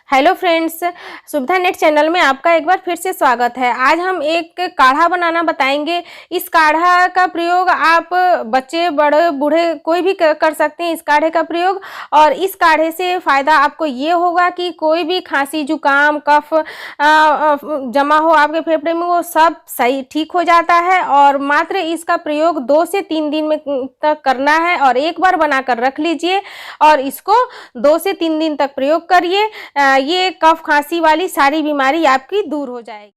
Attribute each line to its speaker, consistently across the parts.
Speaker 1: Hello friends, सुविधा net channel में आपका एक बार फिर से स्वागत है। आज हम एक काढ़ा बनाना बताएंगे। इस काढ़ा का प्रयोग आप बच्चे बड़े बूढ़े कोई भी कर सकते हैं इस काढ़े का प्रयोग। और इस काढ़े से फ़ायदा आपको ये होगा कि कोई भी खांसी जुकाम कफ जमा हो आपके फेफड़े में वो सब सही ठीक हो जाता है। और मात्र इसका प्रयोग 2 से 3 दिन में तक करना है और एक बार बनाकर रख लीजिए और इसको 2 से 3 दिन तक प्रयोग करिए। ये कफ खांसी वाली सारी बीमारी आपकी दूर हो जाएगी।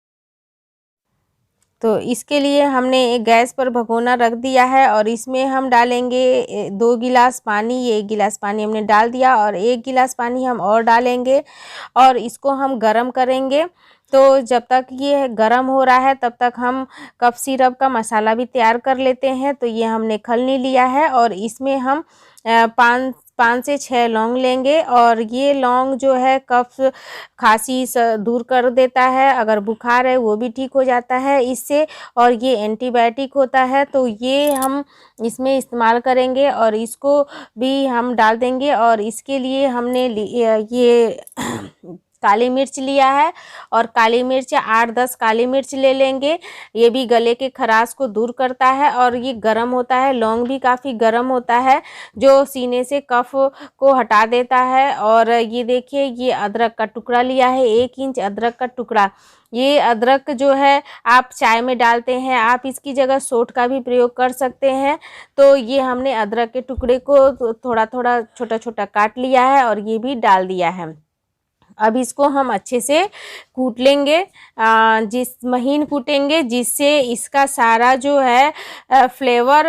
Speaker 1: तो इसके लिए हमने एक गैस पर भगोना रख दिया है और इसमें हम डालेंगे 2 गिलास पानी। ये 1 गिलास पानी हमने डाल दिया और 1 गिलास पानी हम और डालेंगे और इसको हम गरम करेंगे। तो जब तक ये गरम हो रहा है तब तक हम कफ सिरप का मसाला भी तैयार कर लेते हैं। तो ये हमने खलनी लिया है और इसमें हम 5 से 6 लौंग लेंगे और ये लौंग जो है कफ खांसी दूर कर देता है। अगर बुखार है वो भी ठीक हो जाता है इससे, और ये एंटीबायोटिक होता है। तो ये हम इसमें इस्तेमाल करेंगे और इसको भी हम डाल देंगे। और इसके लिए हमने ये काली मिर्च लिया है और काली मिर्च 8-10 काली मिर्च ले लेंगे। ये भी गले के खराश को दूर करता है और ये गर्म होता है। लौंग भी काफ़ी गर्म होता है जो सीने से कफ को हटा देता है। और ये देखिए, ये अदरक का टुकड़ा लिया है, 1 इंच अदरक का टुकड़ा। ये अदरक जो है आप चाय में डालते हैं, आप इसकी जगह सोंठ का भी प्रयोग कर सकते हैं। तो ये हमने अदरक के टुकड़े को थोड़ा थोड़ा छोटा छोटा काट लिया है और ये भी डाल दिया है। अब इसको हम अच्छे से कूट लेंगे, जिस महीन कूटेंगे जिससे इसका सारा जो है फ्लेवर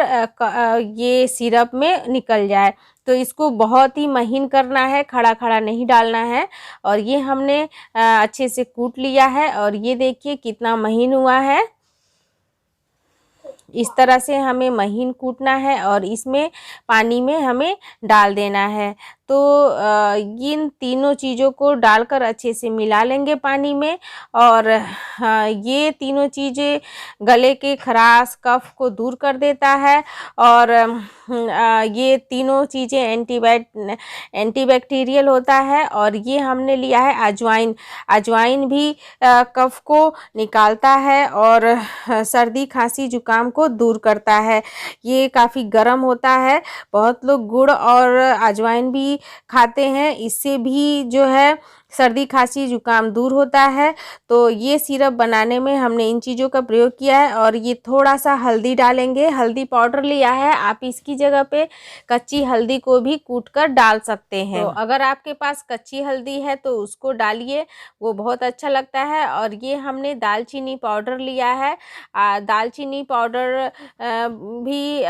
Speaker 1: ये सिरप में निकल जाए। तो इसको बहुत ही महीन करना है, खड़ा खड़ा नहीं डालना है। और ये हमने अच्छे से कूट लिया है और ये देखिए कितना महीन हुआ है। इस तरह से हमें महीन कूटना है और इसमें पानी में हमें डाल देना है। तो इन तीनों चीज़ों को डालकर अच्छे से मिला लेंगे पानी में। और ये तीनों चीज़ें गले के खराश कफ को दूर कर देता है। और ये तीनों चीज़ें एंटीबैक्टीरियल होता है। और ये हमने लिया है अजवाइन। अजवाइन भी कफ को निकालता है और सर्दी खांसी जुकाम को दूर करता है। ये काफ़ी गर्म होता है। बहुत लोग गुड़ और अजवाइन भी खाते हैं, इससे भी जो है सर्दी खांसी जुकाम दूर होता है। तो ये सिरप बनाने में हमने इन चीज़ों का प्रयोग किया है। और ये थोड़ा सा हल्दी डालेंगे, हल्दी पाउडर लिया है, आप इसकी जगह पे कच्ची हल्दी को भी कूटकर डाल सकते हैं। तो अगर आपके पास कच्ची हल्दी है तो उसको डालिए, वो बहुत अच्छा लगता है। और ये हमने दालचीनी पाउडर लिया है। दालचीनी पाउडर भी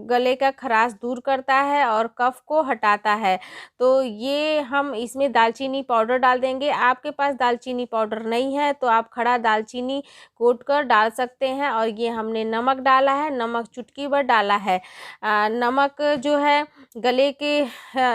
Speaker 1: गले का खराश दूर करता है और कफ को हटाता है। तो ये हम इसमें दालचीनी पाउडर डाल देंगे। आपके पास दालचीनी पाउडर नहीं है तो आप खड़ा दालचीनी कूट कर डाल सकते हैं। और ये हमने नमक डाला है, नमक चुटकी भर डाला है। नमक जो है गले के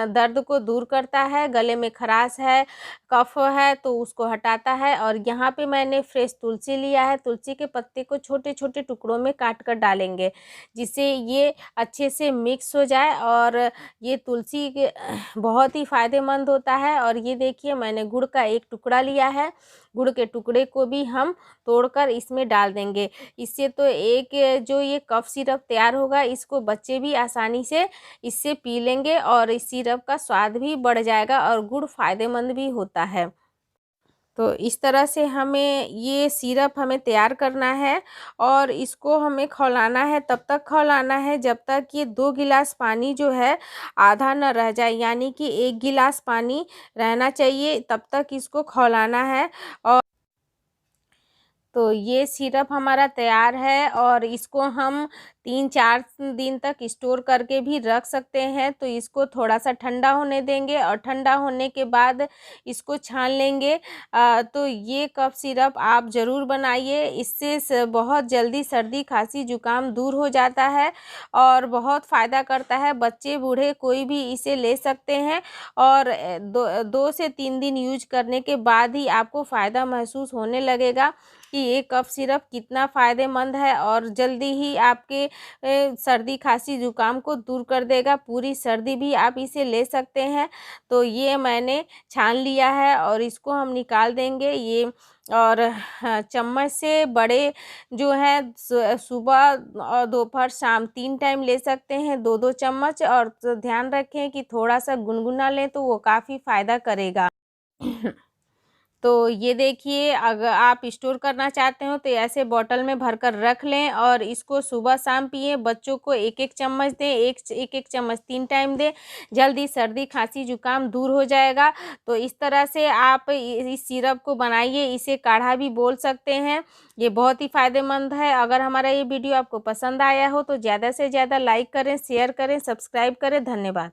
Speaker 1: दर्द को दूर करता है, गले में खराश है कफ है तो उसको हटाता है। और यहाँ पे मैंने फ्रेश तुलसी लिया है, तुलसी के पत्ते को छोटे छोटे टुकड़ों में काट कर डालेंगे जिससे ये अच्छे से मिक्स हो जाए। और ये तुलसी के बहुत ही फ़ायदेमंद होता है। और ये देखिए, मैंने गुड़ का 1 टुकड़ा लिया है, गुड़ के टुकड़े को भी हम तोड़कर इसमें डाल देंगे। इससे तो एक जो ये कफ सिरप तैयार होगा इसको बच्चे भी आसानी से इससे पी लेंगे और इस सिरप का स्वाद भी बढ़ जाएगा और गुड़ फ़ायदेमंद भी होता है। तो इस तरह से हमें ये सिरप हमें तैयार करना है और इसको हमें खौलाना है, तब तक खौलाना है जब तक ये 2 गिलास पानी जो है आधा न रह जाए, यानी कि 1 गिलास पानी रहना चाहिए, तब तक इसको खौलाना है। और तो ये सिरप हमारा तैयार है और इसको हम 3-4 दिन तक स्टोर करके भी रख सकते हैं। तो इसको थोड़ा सा ठंडा होने देंगे और ठंडा होने के बाद इसको छान लेंगे। तो ये कफ सिरप आप ज़रूर बनाइए, इससे बहुत जल्दी सर्दी खांसी जुकाम दूर हो जाता है और बहुत फ़ायदा करता है। बच्चे बूढ़े कोई भी इसे ले सकते हैं और 2 से 3 दिन यूज करने के बाद ही आपको फ़ायदा महसूस होने लगेगा कि ये कफ सिरप कितना फ़ायदेमंद है। और जल्दी ही आपके सर्दी खांसी जुकाम को दूर कर देगा, पूरी सर्दी भी आप इसे ले सकते हैं। तो ये मैंने छान लिया है और इसको हम निकाल देंगे ये। और चम्मच से बड़े जो है सुबह और दोपहर शाम 3 टाइम ले सकते हैं, 2-2 चम्मच। और तो ध्यान रखें कि थोड़ा सा गुनगुना लें तो वो काफ़ी फ़ायदा करेगा। तो ये देखिए, अगर आप स्टोर करना चाहते हो तो ऐसे बॉटल में भरकर रख लें और इसको सुबह शाम पिएँ। बच्चों को 1-1 चम्मच दें, एक-एक चम्मच 3 टाइम दें, जल्दी सर्दी खांसी जुकाम दूर हो जाएगा। तो इस तरह से आप इस सिरप को बनाइए, इसे काढ़ा भी बोल सकते हैं। ये बहुत ही फ़ायदेमंद है। अगर हमारा ये वीडियो आपको पसंद आया हो तो ज़्यादा से ज़्यादा लाइक करें, शेयर करें, सब्सक्राइब करें। धन्यवाद।